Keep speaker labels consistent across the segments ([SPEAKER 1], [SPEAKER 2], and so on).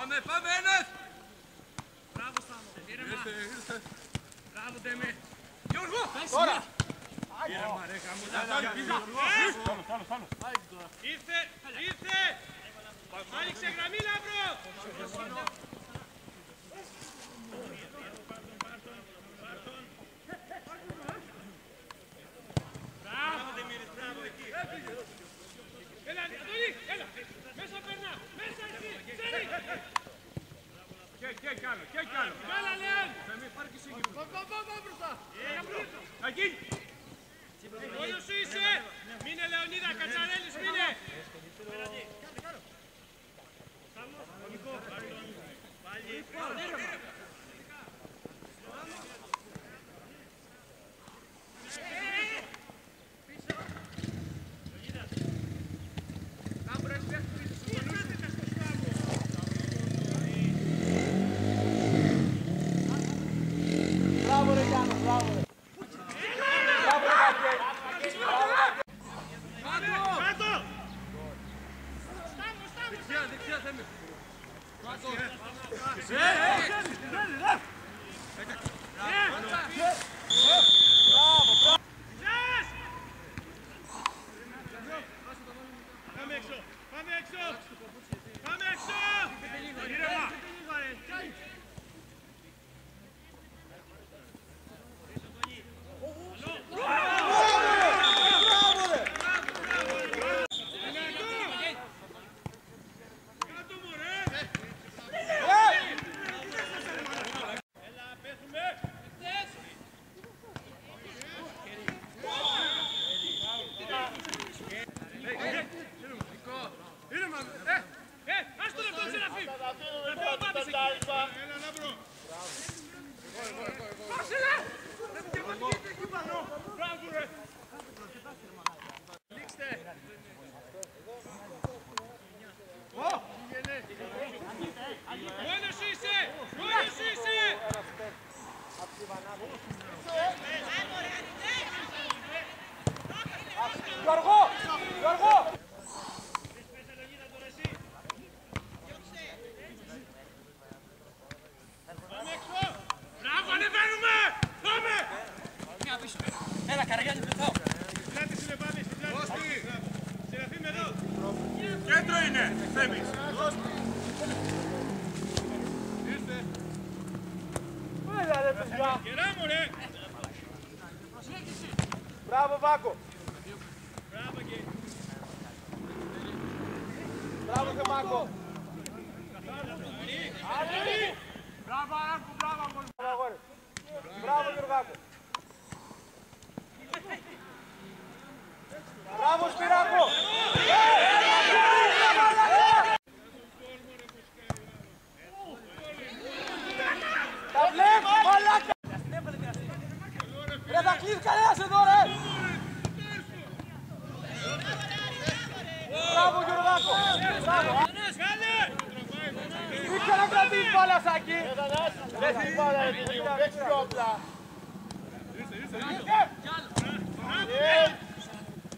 [SPEAKER 1] Πάμε, πάμε, ένας!
[SPEAKER 2] Μπράβο Στάμο, ήρεμα. Μπράβο Ντέμι.
[SPEAKER 1] Γιώργο!
[SPEAKER 3] Τώρα!
[SPEAKER 1] Ήρεμα ρε, καμούτα.
[SPEAKER 2] Ήρθε, ήρθε! Άνοιξε γραμμή Λαμπρό! Μπράβο Ντεμίρης, μπράβο εκεί. Έλα, Αντώνη, έλα. Μέσα περνά, μέσα εσύ, ξέρει.
[SPEAKER 1] Και κι άλλο, και κι άλλο.
[SPEAKER 2] Καλά Λεάν.
[SPEAKER 1] Θα μην υπάρχει σύγκριση.
[SPEAKER 2] Πάμε μπροστά.
[SPEAKER 1] Θα γίνει.
[SPEAKER 2] Μόνος σου είσαι. Μείνε Λεωνίδα, Κατσαρέλης, μείνε.
[SPEAKER 3] Μπράβο ρε Γιάννος, μπράβο ρε. Μπράβο ρε Βαγγέλη.
[SPEAKER 2] Κάτω.
[SPEAKER 1] Δεξιά, δεξιά θέμε. Κάτω.
[SPEAKER 2] Ζες. Πάμε έξω, πάμε έξω. Πάμε έξω. Ήρεμα. Άστο λεπτό Σεραφείμ! Έλα Λάμπρο! Πάσε ρε! Μπράβο ρε! Λήξτε! Μόνος είσαι! Μόνος είσαι!
[SPEAKER 3] Γιώργο! Γιώργο!
[SPEAKER 2] Μπράβο, ανεβαίνουμε! Πάμε!
[SPEAKER 1] Έλα, Καραγιάννη, πετάω.
[SPEAKER 2] Στην πλάτη σου είναι πάλι, στην πλάτη σου. Σεραφείμ εδώ.
[SPEAKER 1] Κέντρο είναι, Θέμης.
[SPEAKER 3] Ήρθε. Έλα ρε παιδιά.
[SPEAKER 2] Γερά μου ρε!
[SPEAKER 3] Μπράβο Βάκο.
[SPEAKER 2] Μπράβο και...
[SPEAKER 3] Μπράβο και Βάκο.
[SPEAKER 1] Μπράβο, Άρακου, μπράβο, αγόρι.
[SPEAKER 3] Μπράβο Γιωργάκο. Μπράβο Σπυράκο. Τα βλέπω, μαλάκα. Ρε θα κλείσει κανένας εδώ ρε. Μπράβο Γιωργάκο. Μπράβο. Ήξερα να κρατήσεις μπάλα Σάκη. Δεν την μπάλα ρε παιδί μου, παίξεις πιο απλά.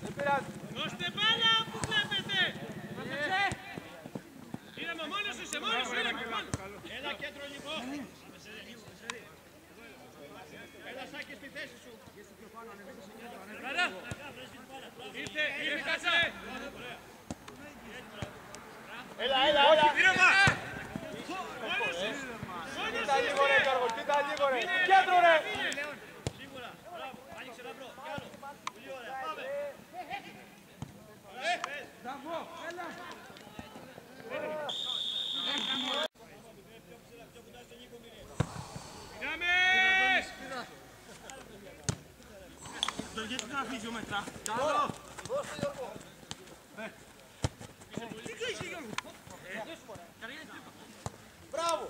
[SPEAKER 3] Δεν πειράζει.
[SPEAKER 2] Δώστε μπάλα όπου βλέπετε! Ήρεμα, μόνος σου είσαι, μόνος σου, ήρεμα, μόνος. Έλα κέντρο λοιπόν. Έλα Σάκη στη θέση σου. Ήρθε, ήρθε, κάτσε.
[SPEAKER 3] Έλα, έλα, έλα.
[SPEAKER 2] Ήρεμα. Μόνος σου. Μόνος
[SPEAKER 3] Κοίτα
[SPEAKER 2] σου
[SPEAKER 3] λίγο ρε
[SPEAKER 2] είσαι.
[SPEAKER 3] Γιώργο, κοίτα λίγο ρε. Κέντρο ρε.
[SPEAKER 2] Σίγουρα, μπράβο, άνοιξε Λαμπρό, κι άλλο. Πολύ ωραία, πάμε. Πήγαμε!
[SPEAKER 1] Γιατί θα αφήσει ο μετρά. Καλό. Τι κάνεις Γιώργο.
[SPEAKER 3] Μπράβο.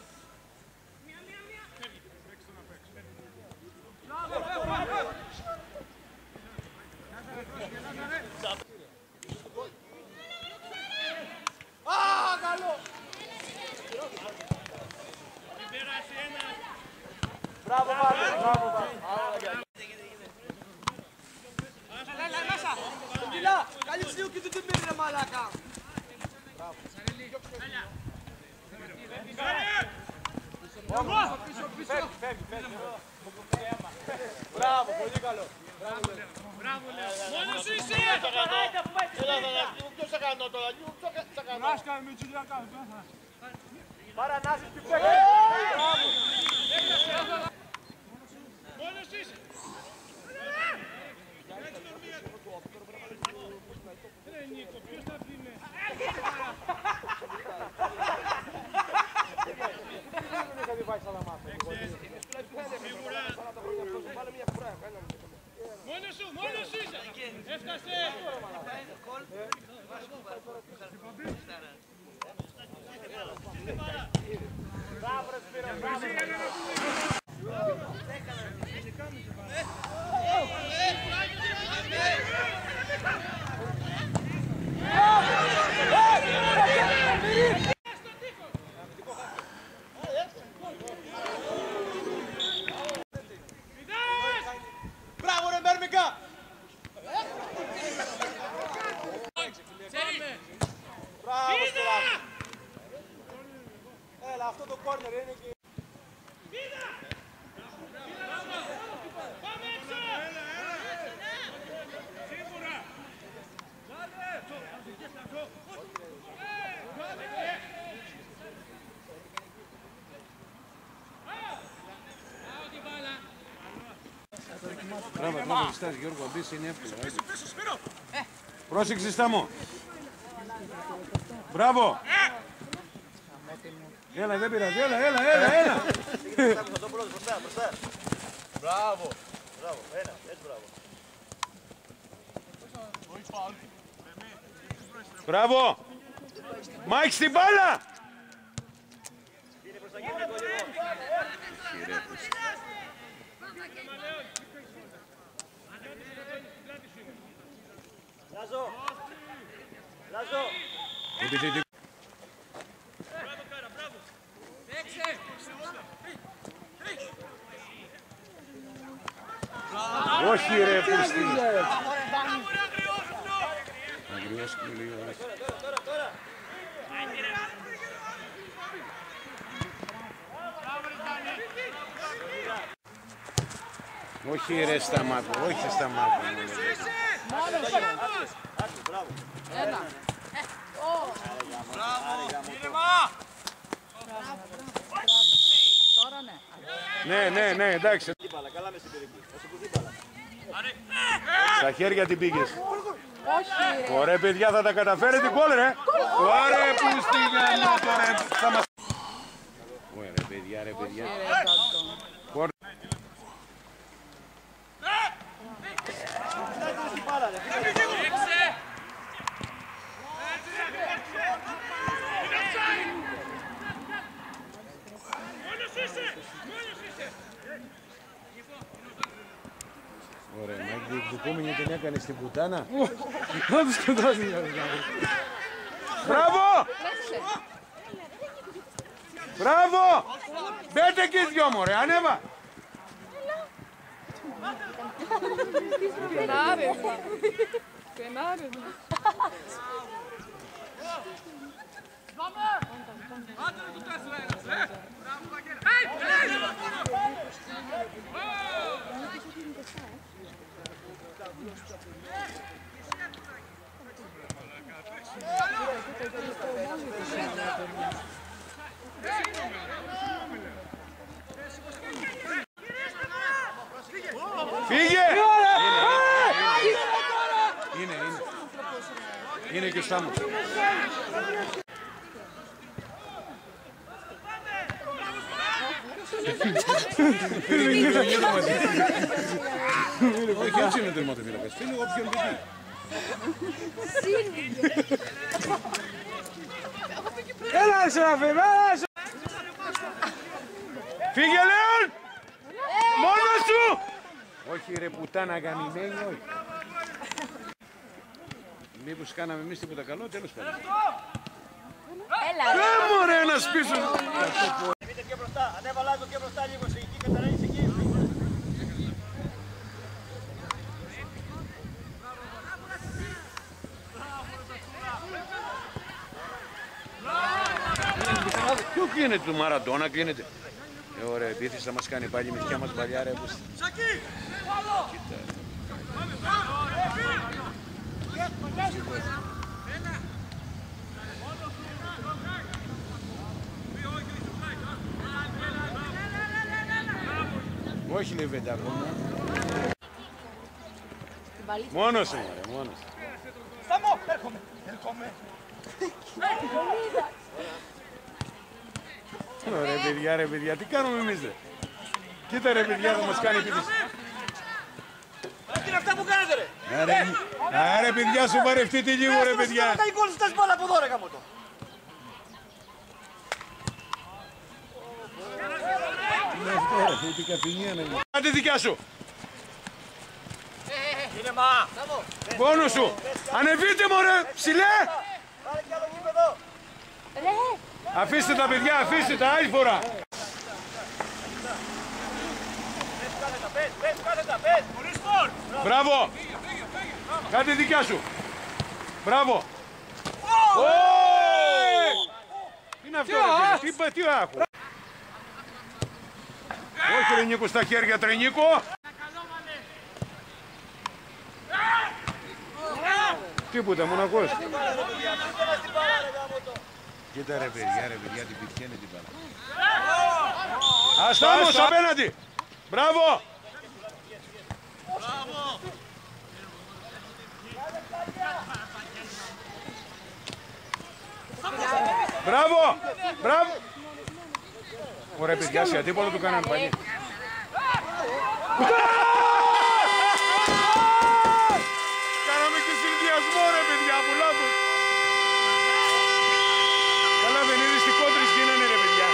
[SPEAKER 3] Α, καλό. Μπράβο, Βάκο, μπράβο, Βάκο.
[SPEAKER 1] Έλα, μέσα. Κιλά, κάλυψε λίγο και δεν την πήρε, μαλάκα.
[SPEAKER 2] Έλα.
[SPEAKER 3] Μπράβο, πολύ καλό.
[SPEAKER 2] Μόνος σου είσαι!
[SPEAKER 3] Ποιος θα κάνω τώρα, ποιος θα κάνω.
[SPEAKER 1] Λάσκα με τσιλιακά.
[SPEAKER 3] Παρανάσεις και παίχνει.
[SPEAKER 2] Μόνος είσαι! Ρε Νίκο, ποιος θα πει με... Μόνος σου είσαι! Έφτασε!
[SPEAKER 3] Μπράβο ρε Σπύρο, μπράβο. Μπράβο ρε Μπέρμικα! Μπράβο Σπυράκη! Έλα, αυτό το κόρνερ είναι και...
[SPEAKER 2] Πάμε έξω! Σίγουρα!
[SPEAKER 4] Μπράβο, μπράβο, κοιτάς Γιώργο, ο Μπής είναι εύκολο. Πρόσεξε Στάμο. Μπράβο. Έλα, δεν πειράζει, έλα.
[SPEAKER 3] Μπράβο. Μπράβο, ένα, έτσι μπράβο.
[SPEAKER 4] Μπράβο. Μάικ στην μπάλα.
[SPEAKER 3] Λάζο. Λάζο.
[SPEAKER 2] Μπράβο Κάρα, μπράβο! Έξε!
[SPEAKER 4] Όχι ρε, πούστη.
[SPEAKER 2] Μπράβο ρε αγριόζουνο!
[SPEAKER 4] Αγριός και λίγο.
[SPEAKER 3] Τώρα.
[SPEAKER 4] Όχι ρε, σταμάτω, όχι σταμάτω.
[SPEAKER 3] Μπράβο.
[SPEAKER 5] Ένα. Τώρα ναι.
[SPEAKER 4] Ναι, εντάξει.
[SPEAKER 3] Καλά με στην περιοχή. Θα σου κουθεί μπάλα.
[SPEAKER 4] Στα χέρια την πήγες.
[SPEAKER 5] Όχι.
[SPEAKER 4] Ωραία παιδιά, θα τα καταφέρετε γκολ ρε. Ωραία πούστη γάμο τώρα. Θα μας... Ωραία ρε παιδιά.
[SPEAKER 2] Έξε! Μόνος είσαι!
[SPEAKER 4] Ωραία, Μάικ, την επόμενη την έκανε στην πουτάνα. Μπράβο! Μπράβο! Μπέτε και οι δυο μου, ρε, ανέβα!
[SPEAKER 5] Πενάρε.
[SPEAKER 2] Άντε ρε του 4-1, Μπράβο Βαγγέλη!
[SPEAKER 4] Φύγε! Είναι και ο Στάμος. Όχι, έτσι είναι ο τερματοφύλακας. Φίλοι, όποιον παιδί.
[SPEAKER 1] Έλα σε αφή, έλα σε.
[SPEAKER 4] Φύγε, Λέων! Μόνος σου! Όχι ρε πουτάνα γαμημένη, όχι. Μήπως κάναμε εμείς τίποτα καλό, τέλος πάντων.
[SPEAKER 5] Έλα.
[SPEAKER 4] Μωρέ, ένας πίσω.
[SPEAKER 3] Μπείτε πιο μπροστά. Ανέβα Λάζο πιο μπροστά λίγο. Σε εκεί καταραίεις εκεί.
[SPEAKER 5] Μπράβο.
[SPEAKER 4] Ποιο κλείνεται του Μαραντόνα, κλείνεται. Ωραία, επίθεση θα μας κάνει πάλι με δικιά μας παλιά ρε.
[SPEAKER 2] Σακί!
[SPEAKER 4] Όχι Λεβέντα ακόμα. Μόνος είναι, μόνος.
[SPEAKER 3] Σταμό, έρχομαι.
[SPEAKER 4] Ρε παιδιά, τι κάνουμε εμείς ρε. Κοίτα ρε παιδιά, θα μας κάνει επίθεση.
[SPEAKER 3] Τι είναι αυτά που κάνετε ρε.
[SPEAKER 4] Άρε παιδιά, σου βαρευτείτε λίγο ρε παιδιά.
[SPEAKER 3] Να κάνει γκολ στις μπάλα από εδώ ρε γαμώτο.
[SPEAKER 4] Τι είναι αυτό ρε, τι καφηνία να είναι. Άντε δικιά σου.
[SPEAKER 3] Είναι μα.
[SPEAKER 4] Πόνο σου. Ανεβείτε μωρέ, ψηλέ.
[SPEAKER 3] Πάρε κι άλλο γήπεδο.
[SPEAKER 4] Αφήστε τα παιδιά, αφήστε τα, άλλη φορά.
[SPEAKER 3] Πες.
[SPEAKER 4] Μπράβο. Κάντε δικιά σου. Μπράβο. Τι είναι αυτό ρε φίλε, τι άκου. Όχι ρε Νίκο στα χέρια Τρενίκο. Τίποτα, μονακός. Κοίτα ρε παιδιά, την πετυχαίνει την μπάλα. Αστάμος απέναντι. Μπράβο. Μπράβο. Μπράβο. Ωραία παιδιά, σε αντίπολο του κάνανε πανί. Κάναμε και συνδυασμό ρε παιδιά, από λάθος. Καλά δεν είδες τι κόντρες γίνανε ρε παιδιά.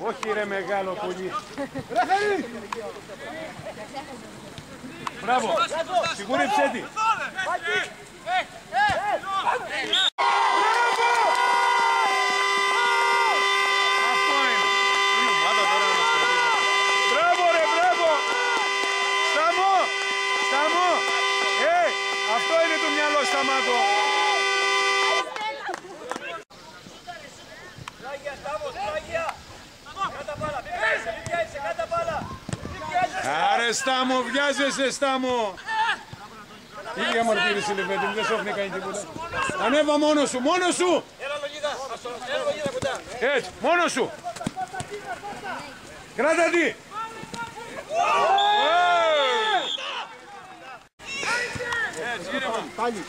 [SPEAKER 4] Όχι ρε μεγάλο πολύ. Μπράβο, σιγούρεψέ τη. Αυτό είναι. Είναι ομάδα τώρα να μας κρατήσει. Μπράβο ρε, μπράβο. Σταμό. Αυτό είναι το μυαλό Σταμάτο.
[SPEAKER 3] Τράγια, Στάμος, τράγια. Κάτα μπάλα, μην πιάσεις, κάτα μπάλα.
[SPEAKER 4] Άρε Στάμο, βιάζεσαι Στάμο. Τι διαμαρτύρεσαι Λεβέντη, δεν σου έχουν κάνει τίποτα. Ανέβα μόνος σου, μόνος σου.
[SPEAKER 3] Έλα λογίδα κοντά.
[SPEAKER 4] Έτσι, μόνος σου. Κράτα τι.
[SPEAKER 3] Πάλι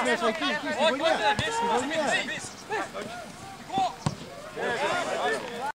[SPEAKER 3] μέσα εκεί, στη γωνία.